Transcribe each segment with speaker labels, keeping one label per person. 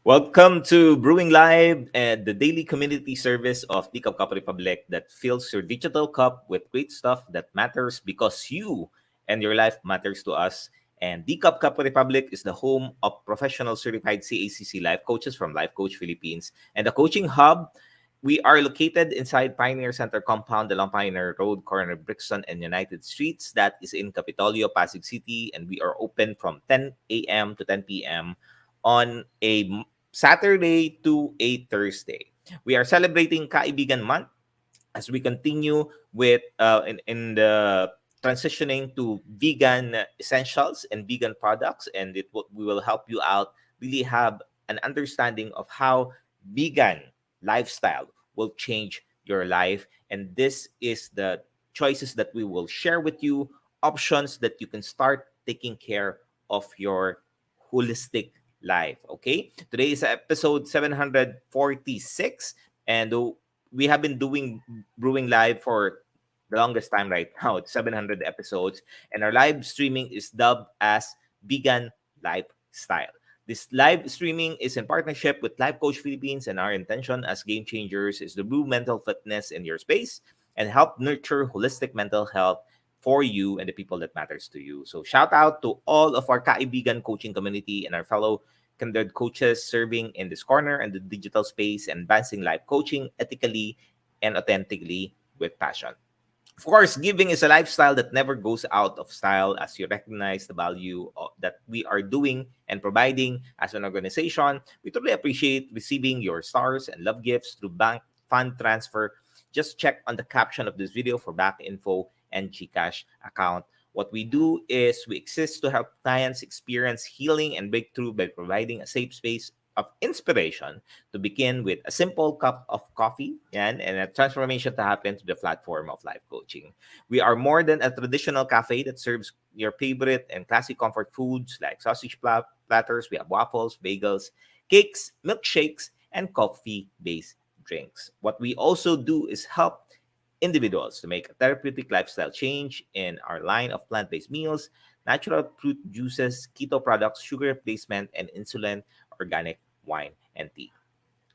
Speaker 1: Welcome to Brewing Live, and the daily community service of the Cup Republic that fills your digital cup with great stuff that matters because you and your life matters to us. And the Cup Republic is the home of professional certified CACC life coaches from Life Coach Philippines and the coaching hub. We are located inside Pioneer Center compound along Pioneer Road, corner Brixton and United Streets. That is in Capitolio, Pasig City, and we are open from 10 a.m. to 10 p.m. on a Saturday to a Thursday. We are celebrating Kaibigan Month as we continue with in the transitioning to vegan essentials and vegan products, and we will help you out really have an understanding of how vegan lifestyle will change your life. And this is the choices that we will share with you, options that you can start taking care of your holistic life. Okay, today is episode 746, and we have been doing Brewing Live for the longest time right now. It's 700 episodes, and our live streaming is dubbed as Vegan Lifestyle. This live streaming is in partnership with Life Coach Philippines, and our intention as game changers is to brew mental fitness in your space and help nurture holistic mental health for you and the people that matters to you. So shout out to all of our Kaibigan coaching community and our fellow kindred coaches serving in this corner and the digital space and advancing life coaching ethically and authentically with passion. Of course, giving is a lifestyle that never goes out of style as you recognize the value that we are doing and providing as an organization. We totally appreciate receiving your stars and love gifts through bank fund transfer. Just check on the caption of this video for back info and GCash account. What we do is we exist to help clients experience healing and breakthrough by providing a safe space of inspiration to begin with a simple cup of coffee and a transformation to happen to the platform of life coaching. We are more than a traditional cafe that serves your favorite and classic comfort foods like sausage platters. We have waffles, bagels, cakes, milkshakes, and coffee-based drinks. What we also do is help individuals to make a therapeutic lifestyle change in our line of plant-based meals, natural fruit juices, keto products, sugar replacement, and insulin, organic wine, and tea.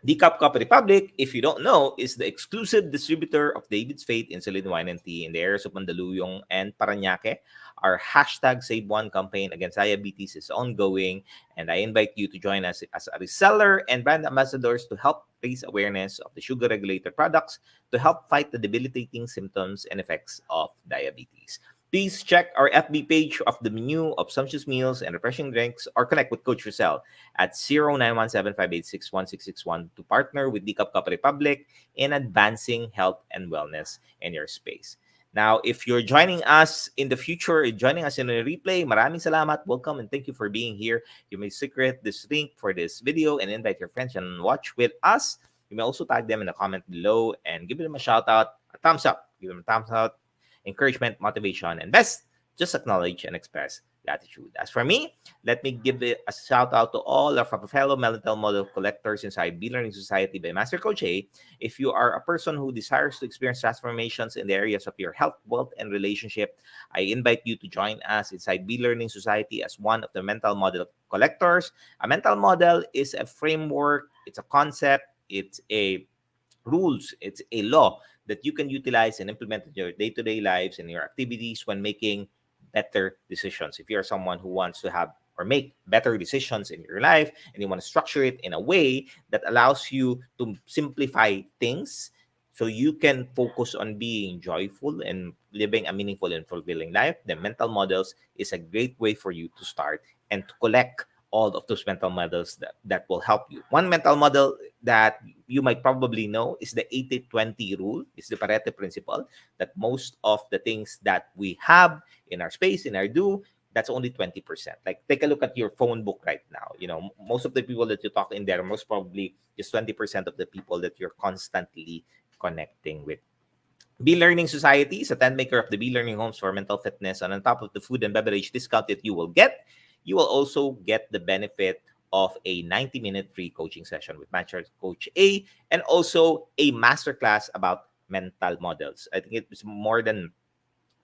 Speaker 1: The Cup Republic, if you don't know, is the exclusive distributor of David's Faith Insulin Wine and Tea in the areas of Mandaluyong and Parañaque. Our hashtag Save One campaign against diabetes is ongoing, and I invite you to join us as a reseller and brand ambassadors to help raise awareness of the sugar-regulated products to help fight the debilitating symptoms and effects of diabetes. Please check our FB page of the menu of sumptuous meals and refreshing drinks or connect with Coach Rezzhel at 0917-586-1661 to partner with the Cup Republic in advancing health and wellness in your space. Now, if you're joining us in the future, joining us in a replay, maraming salamat, welcome, and thank you for being here. You may secret this link for this video and invite your friends and watch with us. You may also tag them in the comment below and give them a shout out, a thumbs up, give them a thumbs up, encouragement, motivation, and best, just acknowledge and express gratitude. As for me, let me give a shout out to all of our fellow mental model collectors inside B-Learning Society by Master Coach A. If you are a person who desires to experience transformations in the areas of your health, wealth, and relationship, I invite you to join us inside B-Learning Society as one of the mental model collectors. A mental model is a framework, it's a concept, it's a rules, it's a law that you can utilize and implement in your day-to-day lives and your activities when making better decisions. If you're someone who wants to have or make better decisions in your life and you want to structure it in a way that allows you to simplify things so you can focus on being joyful and living a meaningful and fulfilling life, then mental models is a great way for you to start and to collect all of those mental models that will help you. One mental model that you might probably know is the 80-20 rule. It's the Pareto principle that most of the things that we have in our space, in our do, that's only 20%. Like, take a look at your phone book right now. You know, most of the people that you talk in there, most probably just 20% of the people that you're constantly connecting with. B-Learning Society is a tent maker of the B-Learning Homes for Mental Fitness. And on top of the food and beverage discount that you will get, you will also get the benefit of a 90-minute free coaching session with Master Coach A and also a masterclass about mental models. I think it's more than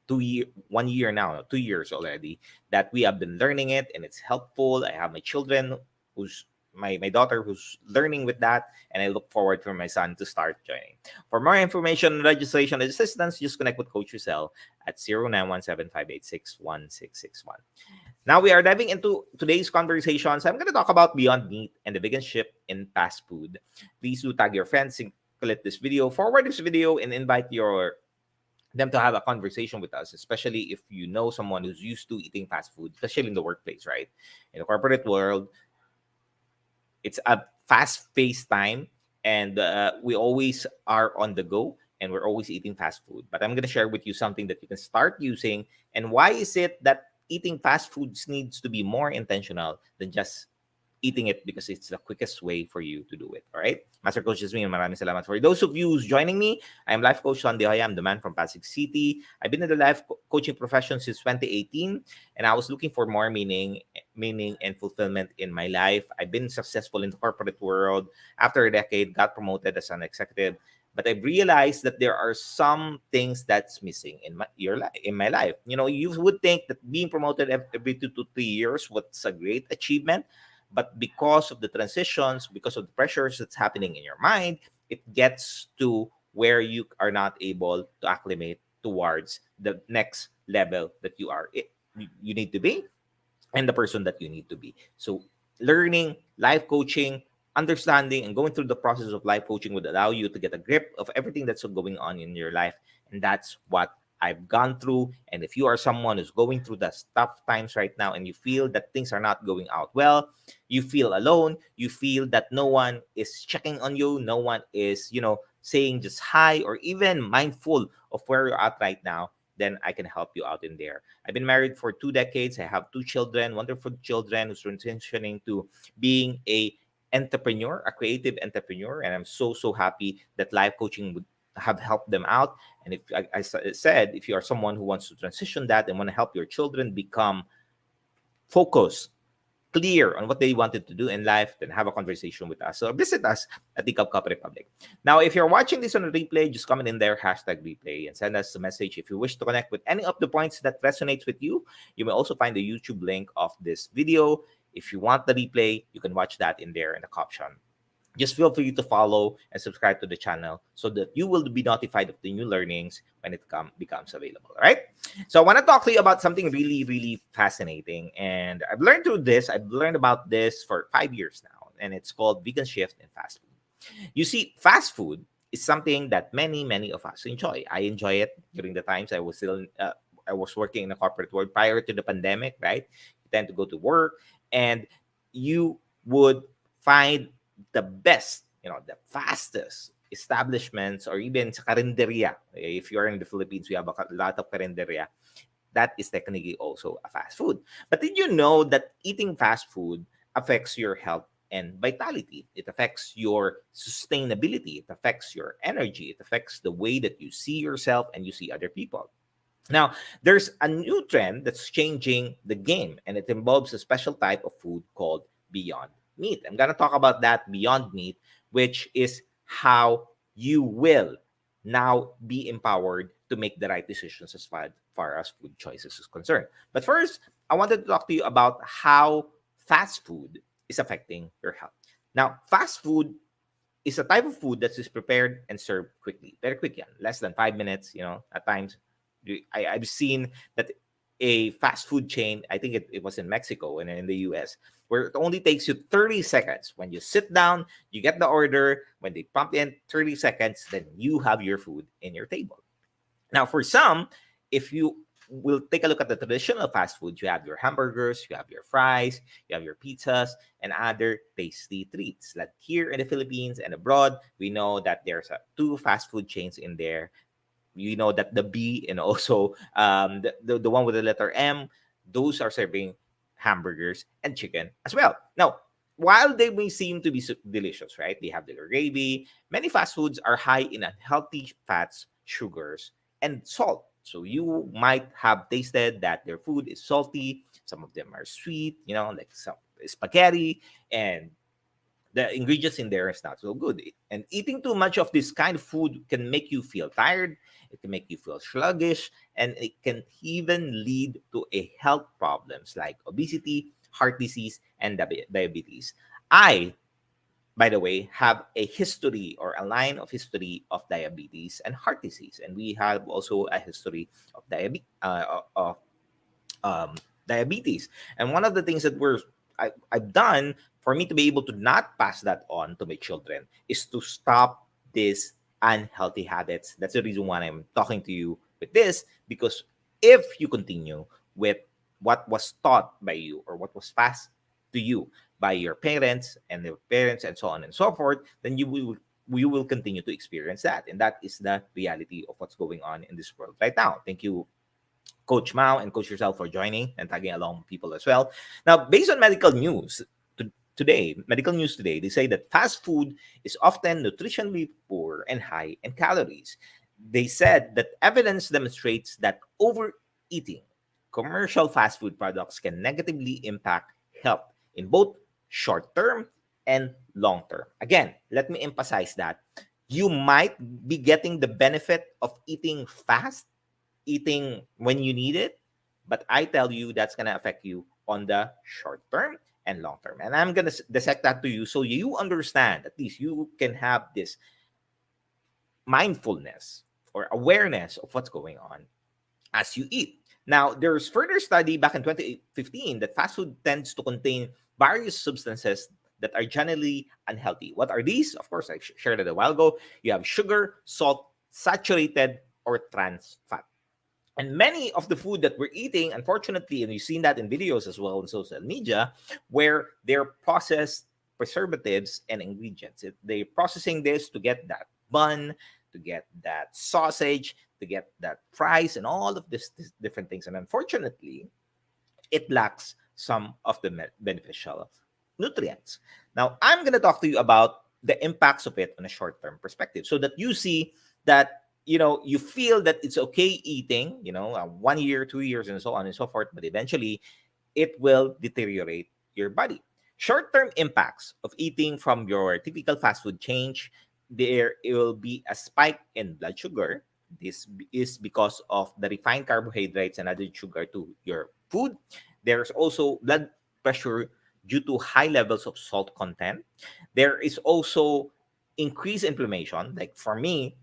Speaker 1: 1 year now, 2 years already that we have been learning it, and it's helpful. I have my children who's my daughter who's learning with that, and I look forward for my son to start joining. For more information, registration, and assistance, just connect with Coach Rezzhel at 0917-586-1661. Now we are diving into today's conversations. I'm going to talk about Beyond Meat and the vegan shift in fast food. Please do tag your friends, click this video, forward this video, and invite them to have a conversation with us, especially if you know someone who's used to eating fast food, especially in the workplace, right? In the corporate world, it's a fast-paced time, and we always are on the go, and we're always eating fast food. But I'm going to share with you something that you can start using, and why is it that eating fast foods needs to be more intentional than just eating it because it's the quickest way for you to do it. All right? Master Coach Jasmine, maraming salamat. For those of you who's joining me, I'm Life Coach Shaun. I'm the man from Pasig City. I've been in the coaching profession since 2018, and I was looking for more meaning and fulfillment in my life. I've been successful in the corporate world. After a decade, got promoted as an executive. But I've realized that there are some things that's missing in my life. You know, you would think that being promoted every 2 to 3 years was a great achievement, but because of the transitions, because of the pressures that's happening in your mind, it gets to where you are not able to acclimate towards the next level that you need to be, and the person that you need to be. So learning, life coaching, understanding, and going through the process of life coaching would allow you to get a grip of everything that's going on in your life. And that's what I've gone through. And if you are someone who's going through the tough times right now and you feel that things are not going out well, you feel alone, you feel that no one is checking on you, no one is, saying just hi or even mindful of where you're at right now, then I can help you out in there. I've been married for 2 decades. I have 2 children, wonderful children who's transitioning to being a creative entrepreneur. And I'm so happy that life coaching would have helped them out. And if I said, if you are someone who wants to transition that and want to help your children become focused, clear on what they wanted to do in life, then have a conversation with us. So visit us at the CACC Republic. Now, if you're watching this on a replay, just comment in there, #replay, and send us a message. If you wish to connect with any of the points that resonates with you, you may also find the YouTube link of this video. If you want the replay, you can watch that in there in the caption. Just feel free to follow and subscribe to the channel so that you will be notified of the new learnings when it becomes available. All right. So I want to talk to you about something really, really fascinating. And I've learned about this for 5 years now. And it's called vegan shift in fast food. You see, fast food is something that many of us enjoy. I enjoy it during the times I was working in the corporate world prior to the pandemic, right? You tend to go to work and you would find the best, the fastest establishments, or even sa karinderya. If you're in the Philippines, we have a lot of karinderya. That is technically also a fast food. But did you know that eating fast food affects your health and vitality? It affects your sustainability. It affects your energy. It affects the way that you see yourself and you see other people. Now, there's a new trend that's changing the game, and it involves a special type of food called Beyond Meat. I'm going to talk about that Beyond Meat, which is how you will now be empowered to make the right decisions as far as food choices is concerned. But first, I wanted to talk to you about how fast food is affecting your health. Now, fast food is a type of food that is prepared and served quickly, very quick, less than 5 minutes. At times, I've seen that a fast food chain, I think it was in Mexico and in the US, where it only takes you 30 seconds. When you sit down, you get the order. When they pump in 30 seconds, then you have your food in your table. Now, for some, if you will take a look at the traditional fast food, you have your hamburgers, you have your fries, you have your pizzas, and other tasty treats. Like here in the Philippines and abroad, we know that there's 2 fast food chains in there. You know that the B and also the one with the letter M, those are serving hamburgers and chicken as well. Now, while they may seem to be delicious, right? They have the gravy. Many fast foods are high in unhealthy fats, sugars, and salt. So you might have tasted that their food is salty. Some of them are sweet, like some spaghetti, and the ingredients in there is not so good. And eating too much of this kind of food can make you feel tired, it can make you feel sluggish, and it can even lead to a health problems like obesity, heart disease, and diabetes. I, by the way, have a history or a line of history of diabetes and heart disease, and we have also a history of um, diabetes. And one of the things that I've done for me to be able to not pass that on to my children is to stop these unhealthy habits. That's the reason why I'm talking to you with this, because if you continue with what was taught by you or what was passed to you by your parents and their parents and so on and so forth, then you will continue to experience that. And that is the reality of what's going on in this world right now. Thank you, Coach Mao and Coach Rezzhel, for joining and tagging along people as well. Now, based on medical news today, they say that fast food is often nutritionally poor and high in calories. They said that evidence demonstrates that overeating commercial fast food products can negatively impact health in both short term and long term. Again, let me emphasize that you might be getting the benefit of eating fast, eating when you need it, but I tell you that's going to affect you on the short term and long term. And I'm going to dissect that to you so you understand, at least you can have this mindfulness or awareness of what's going on as you eat. Now, there's further study back in 2015 that fast food tends to contain various substances that are generally unhealthy. What are these? Of course, I shared it a while ago. You have sugar, salt, saturated, or trans fat. And many of the food that we're eating, unfortunately, and you've seen that in videos as well on social media, where they're processed preservatives and ingredients. They're processing this to get that bun, to get that sausage, to get that fries, and all of this different things. And unfortunately, it lacks some of the beneficial nutrients. Now, I'm going to talk to you about the impacts of it on a short-term perspective so that you see that you feel that it's okay eating, 1 year, 2 years, and so on and so forth, but eventually it will deteriorate your body. Short-term impacts of eating from your typical fast food change. There will be a spike in blood sugar. This is because of the refined carbohydrates and added sugar to your food. There's also blood pressure due to high levels of salt content. There is also increased inflammation. Like for me,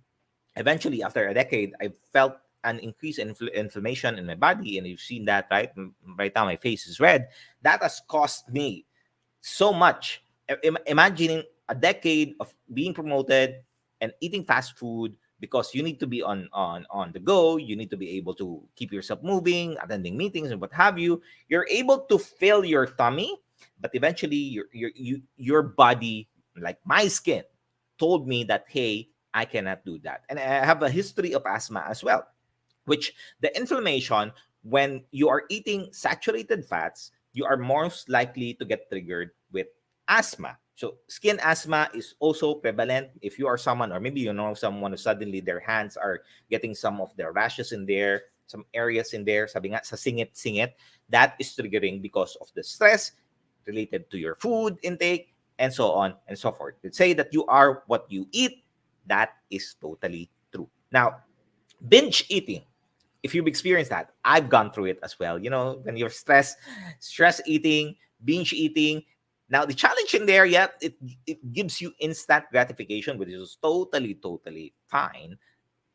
Speaker 1: eventually after a decade, I felt an increase in inflammation in my body, and you've seen that, right? Right now my face is red. That has cost me so much. Imagining a decade of being promoted and eating fast food because you need to be on the go, you need to be able to keep yourself moving, attending meetings and what have you. You're able to fill your tummy, but eventually your body, like my skin, told me that, hey, I cannot do that. And I have a history of asthma as well, which the inflammation, when you are eating saturated fats, you are most likely to get triggered with asthma. So skin asthma is also prevalent. If you are someone, or maybe you know someone who suddenly their hands are getting some of their rashes in there, some areas in there, sabi nga, sa singit, that is triggering because of the stress related to your food intake and so on and so forth. Let's say that you are what you eat. That is totally true. Now, binge eating, if you've experienced that, I've gone through it as well. When you're stress eating, binge eating. Now, the challenge in there, yeah, it gives you instant gratification, which is totally, totally fine.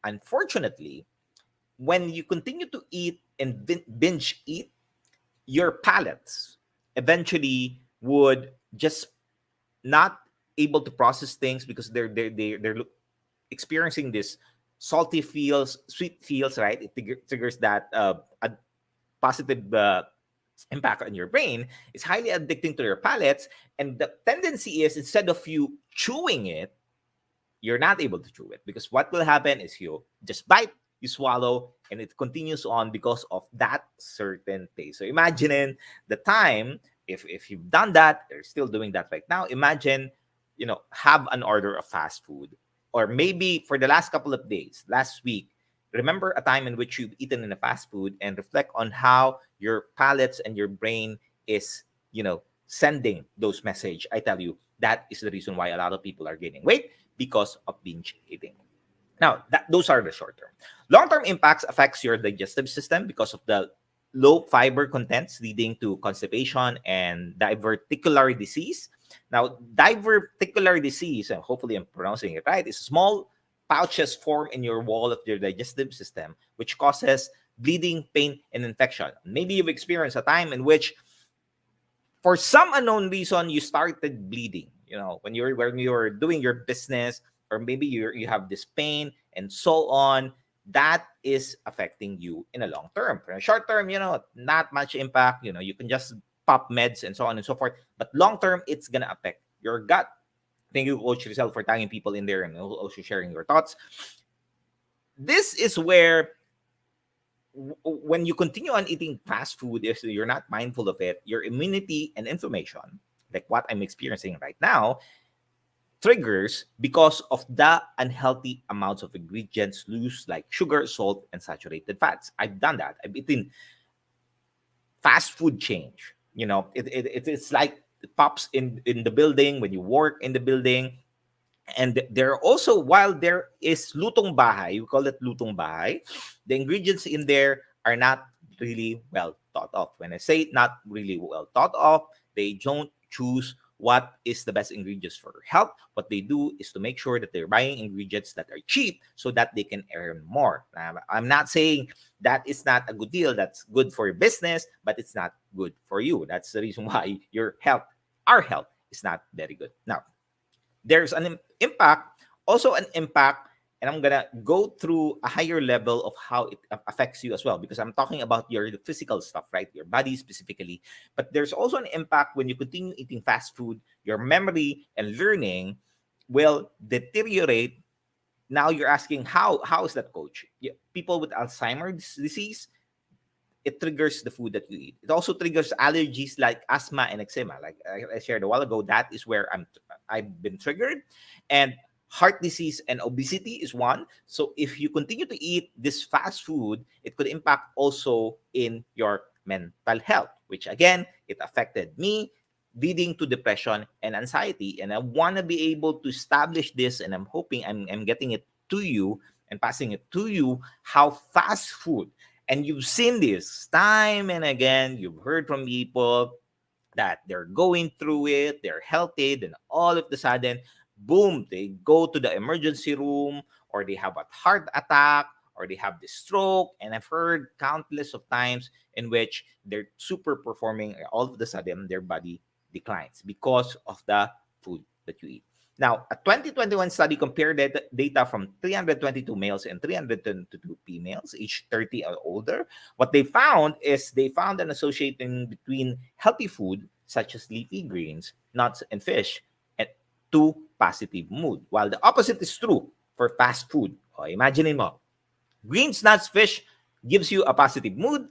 Speaker 1: Unfortunately, when you continue to eat and binge eat, your palates eventually would just not able to process things because they're experiencing this salty feels, sweet feels, right? It triggers that a positive impact on your brain. It's highly addicting to your palates, and the tendency is instead of you chewing it, you're not able to chew it because what will happen is you just bite, you swallow, and it continues on because of that certain taste. So imagine the time, if you've done that, you're still doing that right now. Imagine, have an order of fast food, or maybe for the last couple of days, last week, remember a time in which you've eaten in a fast food and reflect on how your palates and your brain is, sending those message. I tell you, that is the reason why a lot of people are gaining weight because of binge eating. Now, those are the short term. Long term impacts affects your digestive system because of the low fiber contents leading to constipation and diverticular disease. Now, diverticular disease, and hopefully I'm pronouncing it right, is small pouches form in your wall of your digestive system, which causes bleeding, pain, and infection. Maybe you've experienced a time in which, for some unknown reason, you started bleeding. When you're doing your business, or maybe you have this pain and so on. That is affecting you in a long term. For a short term, not much impact. You can just pop meds and so on and so forth. But long term, it's gonna affect your gut. Thank you, Coach Rezzhel, for tagging people in there and also sharing your thoughts. This is where, when you continue on eating fast food, if you're not mindful of it, your immunity and inflammation, like what I'm experiencing right now, triggers because of the unhealthy amounts of ingredients loose, like sugar, salt, and saturated fats. I've done that. I've eaten fast food change. It's like it pops in the building when you work in the building. And there are also, while there is lutong bahay, we call it lutong bahay, the ingredients in there are not really well thought of. When I say not really well thought of, they don't choose what is the best ingredients for health. What they do is to make sure that they're buying ingredients that are cheap so that they can earn more. I'm not saying that is not a good deal. That's good for your business, but it's not good for you. That's the reason why our health, is not very good. Now, there's an impact, also an impact, and I'm gonna go through a higher level of how it affects you as well, because I'm talking about your physical stuff, right? Your body specifically. But there's also an impact when you continue eating fast food. Your memory and learning will deteriorate. Now you're asking, how is that, Coach? People with Alzheimer's disease, it triggers the food that you eat. It also triggers allergies like asthma and eczema. Like I shared a while ago, that is where I've been triggered. And heart disease and obesity is one. So if you continue to eat this fast food, it could impact also in your mental health, which again, it affected me, leading to depression and anxiety. And I want to be able to establish this, and I'm hoping I'm getting it to you and passing it to you, how fast food, and you've seen this time and again. You've heard from people that they're going through it, they're healthy, then all of a sudden, boom, they go to the emergency room, or they have a heart attack, or they have the stroke. And I've heard countless of times in which they're super performing, all of a sudden their body declines because of the food that you eat. Now, a 2021 study compared data from 322 males and 322 females, aged 30 or older. What they found is they found an association between healthy food, such as leafy greens, nuts, and fish, and to positive mood, while the opposite is true for fast food. O, imagine mo, greens, nuts, fish gives you a positive mood.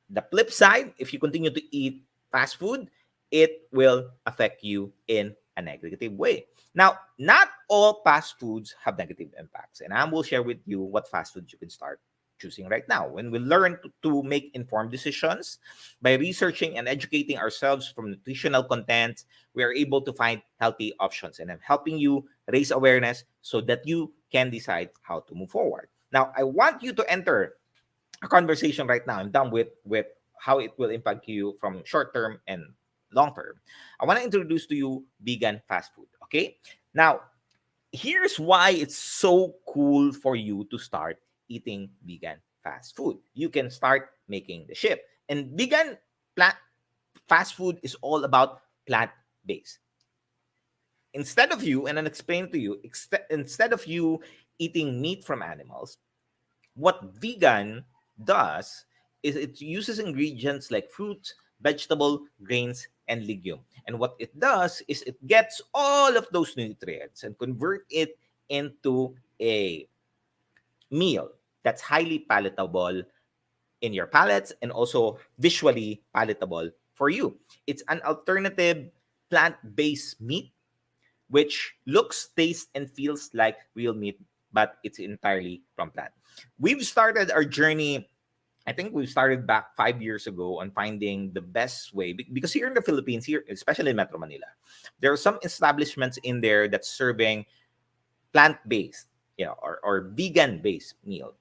Speaker 1: The flip side, if you continue to eat fast food, it will affect you in a negative way. Now, not all fast foods have negative impacts, and I will share with you what fast foods you can start choosing right now. When we learn to make informed decisions by researching and educating ourselves from nutritional content, we are able to find healthy options, and I'm helping you raise awareness so that you can decide how to move forward. Now, I want you to enter a conversation right now. I'm done with how it will impact you from short term and long term. I want to introduce to you vegan fast food. Okay. Now, here's why it's so cool for you to start eating vegan fast food. You can start making the shift. And vegan plant fast food is all about plant based. Instead of you, and I'll explain to you, instead of you eating meat from animals, what vegan does is it uses ingredients like fruits, vegetable, grains, and legume. And what it does is it gets all of those nutrients and convert it into a meal that's highly palatable in your palates and also visually palatable for you. It's an alternative plant-based meat which looks, tastes, and feels like real meat, but it's entirely from plant. We've started our journey. I think we started back 5 years ago on finding the best way, because here in the Philippines, here especially in Metro Manila, there are some establishments in there that's serving plant-based, or vegan-based meal.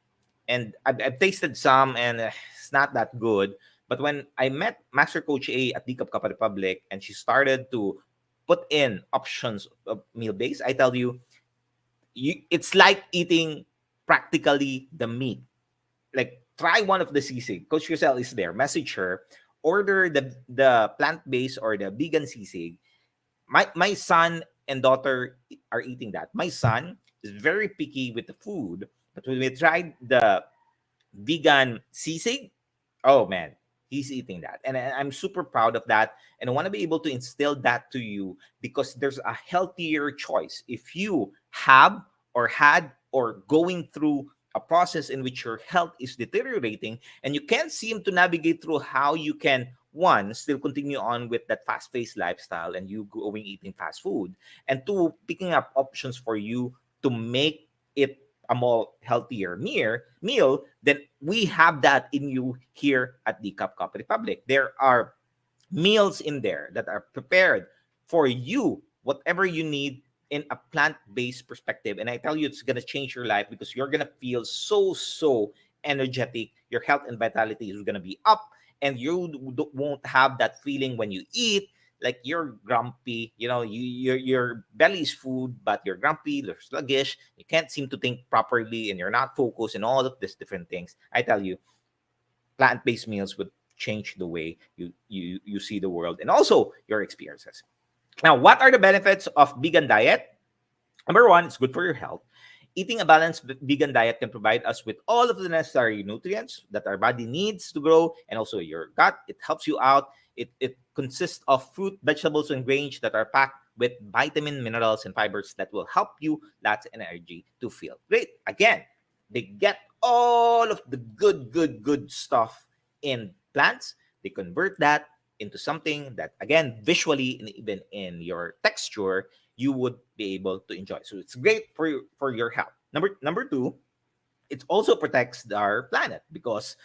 Speaker 1: And I've tasted some, and it's not that good. But when I met Master Coach A at Decaf Cup Republic, and she started to put in options of meal base, I tell you, it's like eating practically the meat. Like, try one of the sisig. Coach Rezzhel is there. Message her. Order the plant based or the vegan sisig. My son and daughter are eating that. My son is very picky with the food, but when we tried the vegan sisig, oh man, he's eating that. And I'm super proud of that. And I want to be able to instill that to you because there's a healthier choice. If you have or had or going through a process in which your health is deteriorating and you can't seem to navigate through how you can, one, still continue on with that fast-paced lifestyle and you going eating fast food, and two, picking up options for you to make it a more healthier meal, then we have that in you here at the Cup Republic. There are meals in there that are prepared for you, whatever you need in a plant-based perspective. And I tell you, it's gonna change your life because you're gonna feel so energetic. Your health and vitality is gonna be up, and you won't have that feeling when you eat like you're grumpy. You know, your belly is food, but you're grumpy, you're sluggish, you can't seem to think properly, and you're not focused, and all of these different things. I tell you, plant-based meals would change the way you see the world and also your experiences. Now, what are the benefits of vegan diet? Number one, it's good for your health. Eating a balanced vegan diet can provide us with all of the necessary nutrients that our body needs to grow, and also your gut. It helps you out. It consists of fruit, vegetables, and grains that are packed with vitamin, minerals, and fibers that will help you lots of energy to feel great. Again, they get all of the good stuff in plants. They convert that into something that, again, visually and even in your texture, you would be able to enjoy. So it's great for your health. Number two, it also protects our planet because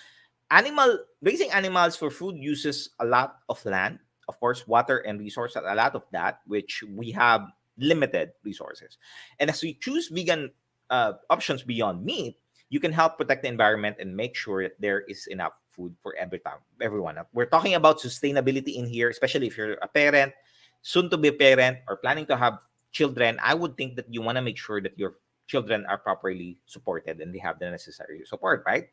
Speaker 1: raising animals for food uses a lot of land, of course, water and resources, a lot of that, which we have limited resources. And as we choose vegan options beyond meat, you can help protect the environment and make sure that there is enough food for everyone. We're talking about sustainability in here, especially if you're a parent, soon to be a parent, or planning to have children. I would think that you want to make sure that your children are properly supported and they have the necessary support, right?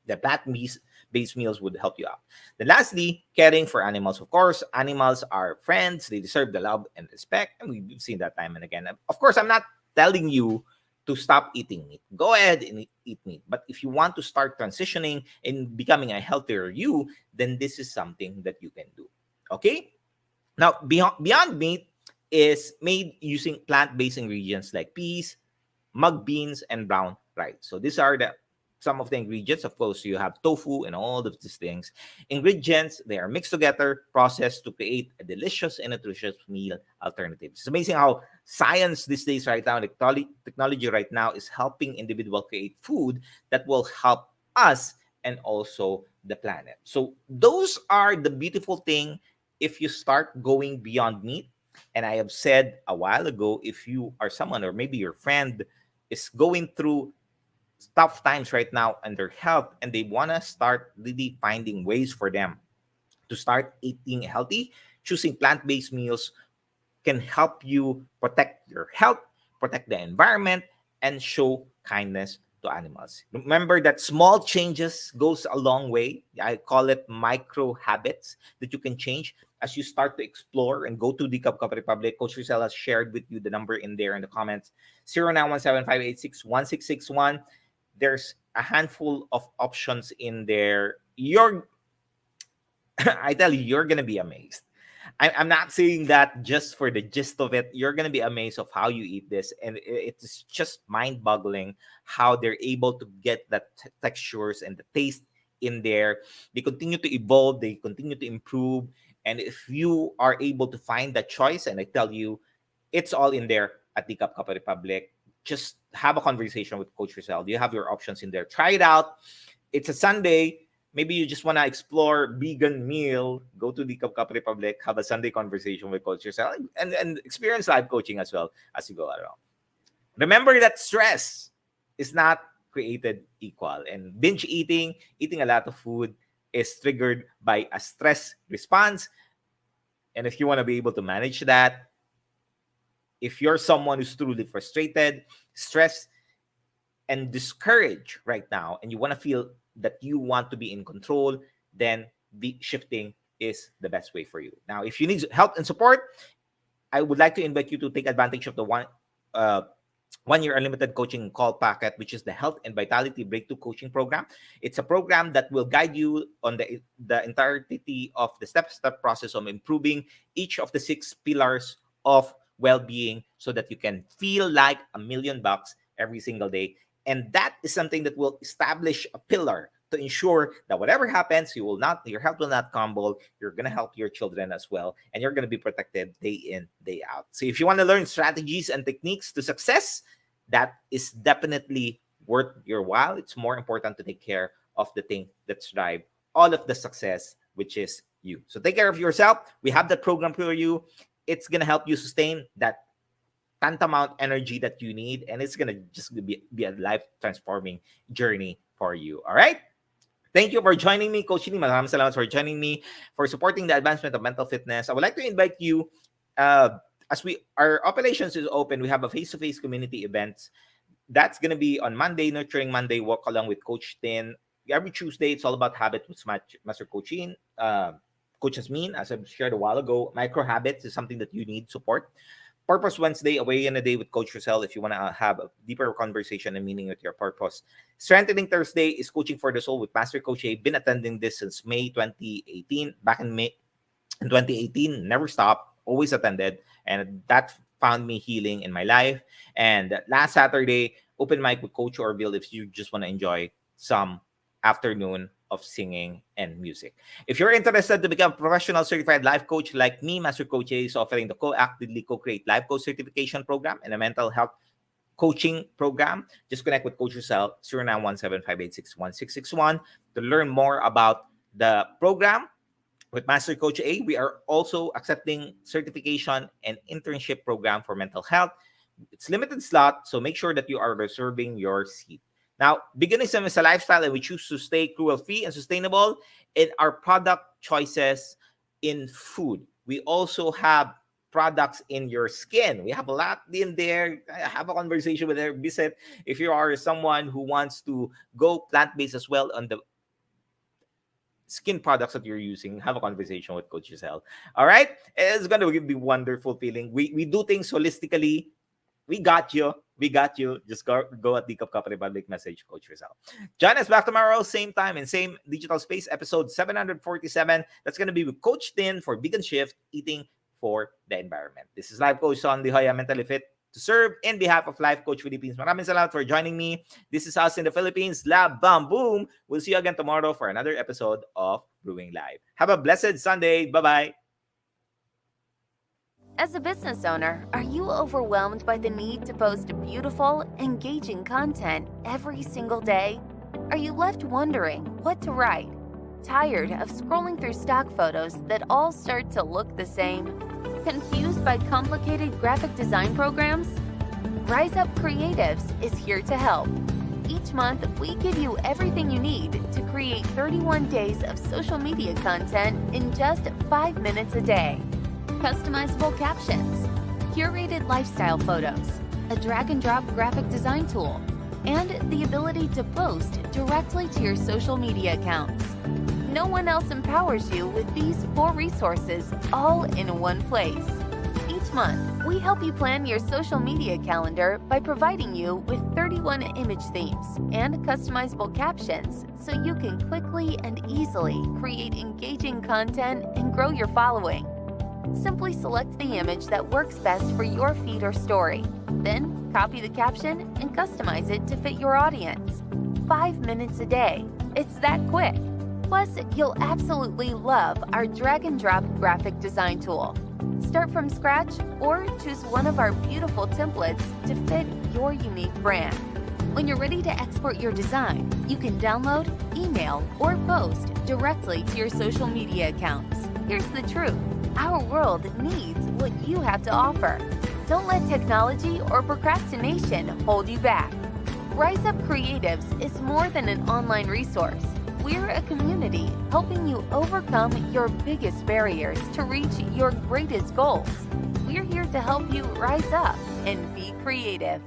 Speaker 1: The plant-based meals would help you out. Then lastly, caring for animals. Of course, animals are friends. They deserve the love and respect. And we've seen that time and again. Of course, I'm not telling you to stop eating meat. Go ahead and eat meat. But if you want to start transitioning and becoming a healthier you, then this is something that you can do. Okay? Now, beyond meat is made using plant-based ingredients like peas, mung beans, and brown rice. So these are some of the ingredients. Of course, you have tofu and all of these things. Ingredients, they are mixed together, processed to create a delicious and nutritious meal alternative. It's amazing how science these days right now, technology right now is helping individuals create food that will help us and also the planet. So those are the beautiful thing if you start going beyond meat. And I have said a while ago, if you are someone or maybe your friend is going through tough times right now and their health, and they want to start really finding ways for them to start eating healthy, choosing plant-based meals can help you protect your health, protect the environment, and show kindness to animals. Remember that small changes goes a long way. I call it micro habits that you can change as you start to explore and go to the Cup Republic. Coach Rezzhel has shared with you the number in there in the comments, 0917-586-1661. There's a handful of options in there. I tell you, you're gonna be amazed. I'm not saying that just for the gist of it. You're gonna be amazed of how you eat this, and it's just mind-boggling how they're able to get the textures and the taste in there. They continue to evolve, they continue to improve, and if you are able to find that choice, and I tell you, it's all in there at the Cup Republic. Just have a conversation with Coach Rezzhel. You have your options in there. Try it out. It's a Sunday. Maybe you just want to explore vegan meal. Go to the Cup Republic. Have a Sunday conversation with Coach Rezzhel and experience live coaching as well as you go along. Remember that stress is not created equal. And binge eating a lot of food, is triggered by a stress response. And if you want to be able to manage that, If you're someone who's truly frustrated, stressed, and discouraged right now, and you want to feel that you want to be in control, then the shifting is the best way for you. Now, if you need help and support, I would like to invite you to take advantage of the uh, 1 year unlimited coaching call packet, which is the Health and Vitality Breakthrough Coaching Program. It's a program that will guide you on the entirety of the step-by-step process of improving each of the 6 pillars of well-being so that you can feel like $1,000,000 every single day. And that is something that will establish a pillar to ensure that whatever happens, your health will not crumble. You're going to help your children as well, and you're going to be protected day in, day out. So if you want to learn strategies and techniques to success, that is definitely worth your while. It's more important to take care of the thing that drives all of the success, which is you. So take care of yourself. We have that program for you. It's going to help you sustain that tantamount energy that you need, and it's going to just be a life-transforming journey for you. All right? Thank you for joining me, Coach Lee. Maraming salamat for joining me, for supporting the advancement of mental fitness. I would like to invite you, as our operations is open, we have a face-to-face community event. That's going to be on Monday, Nurturing Monday, Walk Along with Coach Tin. Every Tuesday, it's all about habit with Master Coaching. Coach Asmin, as I've shared a while ago, micro habits is something that you need support. Purpose Wednesday, Away in a Day with Coach Rezzhel, if you want to have a deeper conversation and meaning with your purpose. Strengthening Thursday is Coaching for the Soul with Master Coach A. Been attending this since May 2018. Back in May 2018, never stopped, always attended, and that found me healing in my life. And last Saturday, open mic with Coach Orville if you just want to enjoy some afternoon of singing and music. If you're interested to become a professional certified life coach like me, Master Coach A is offering the co-actively co-create life coach certification program and a mental health coaching program. Just connect with Coach Rezzhel, 0917-586-1661 to learn more about the program. With Master Coach A, we are also accepting certification and internship program for mental health. It's limited slot, so make sure that you are reserving your seat. Now, veganism is a lifestyle, and we choose to stay cruelty-free and sustainable in our product choices in food. We also have products in your skin. We have a lot in there. I have a conversation with her. Visit if you are someone who wants to go plant-based as well on the skin products that you're using. Have a conversation with Coach Rezzhel. All right? It's going to be a wonderful feeling. We do things holistically. We got you. We got you. Just go at the Cup Republic, message Coach Rezzhel. Join us back tomorrow, same time and same digital space, episode 747. That's going to be with Coach Tin for Vegan Shift, Eating for the Environment. This is Life Coach Shaun, the Joya, mentally fit to serve in behalf of Life Coach Philippines. Maraming salamat for joining me. This is us in the Philippines. Lab, bam, boom. We'll see you again tomorrow for another episode of Brewing Live. Have a blessed Sunday. Bye-bye.
Speaker 2: As a business owner, are you overwhelmed by the need to post beautiful, engaging content every single day? Are you left wondering what to write? Tired of scrolling through stock photos that all start to look the same? Confused by complicated graphic design programs? Rise Up Creatives is here to help. Each month, we give you everything you need to create 31 days of social media content in just 5 minutes a day. Customizable captions, curated lifestyle photos, a drag-and-drop graphic design tool, and the ability to post directly to your social media accounts. No one else empowers you with these 4 resources all in one place. Each month, we help you plan your social media calendar by providing you with 31 image themes and customizable captions so you can quickly and easily create engaging content and grow your following. Simply select the image that works best for your feed or story. Then, copy the caption and customize it to fit your audience. 5 minutes a day. It's that quick. Plus, you'll absolutely love our drag-and-drop graphic design tool. Start from scratch or choose one of our beautiful templates to fit your unique brand. When you're ready to export your design, you can download, email, or post directly to your social media accounts. Here's the truth. Our world needs what you have to offer. Don't let technology or procrastination hold you back. Rise Up Creatives is more than an online resource. We're a community helping you overcome your biggest barriers to reach your greatest goals. we're here to help you rise up and be creative.